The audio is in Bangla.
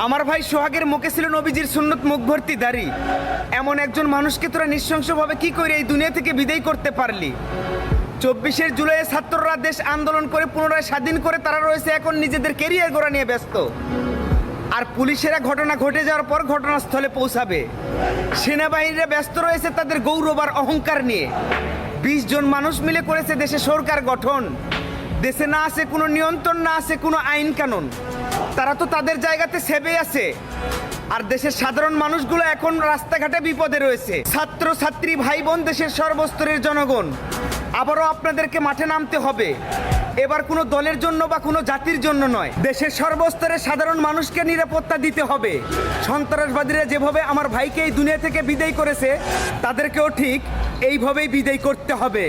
আমার ভাই সোহাগের মুখে ছিল নবীজির সুন্নত, মুখ ভর্তি দাড়ি। এমন একজন মানুষকে তোরা নৃশংসভাবে কি করে এই দুনিয়া থেকে বিদায় করতে পারলি? 24শে জুলাই ছাত্ররা দেশ আন্দোলন করে পুনরায় স্বাধীন করে তারা রয়েছে এখন নিজেদের কেরিয়ার গড়া নিয়ে ব্যস্ত। আর পুলিশেরা ঘটনা ঘটে যাওয়ার পর ঘটনাস্থলে পৌঁছাবে। সেনাবাহিনীরা ব্যস্ত রয়েছে তাদের গৌরব আর অহংকার নিয়ে। 20 জন মানুষ মিলে করেছে দেশে সরকার গঠন। দেশে না আছে কোনো নিয়ন্ত্রণ, না আছে কোনো আইন কানুন। তারা তো তাদের জায়গাতে সেবে আছে। আর দেশের সাধারণ মানুষগুলো এখন রাস্তাঘাটে বিপদে রয়েছে। ছাত্র ছাত্রী ভাই বোন, দেশের সর্বস্তরের জনগণ, আবারও আপনাদেরকে মাঠে নামতে হবে। এবার কোনো দলের জন্য বা কোনো জাতির জন্য নয়, দেশের সর্বস্তরের সাধারণ মানুষকে নিরাপত্তা দিতে হবে। সন্ত্রাসবাদীরা যেভাবে আমার ভাইকে এই দুনিয়া থেকে বিদায় করেছে, তাদেরকেও ঠিক এইভাবেই বিদায় করতে হবে।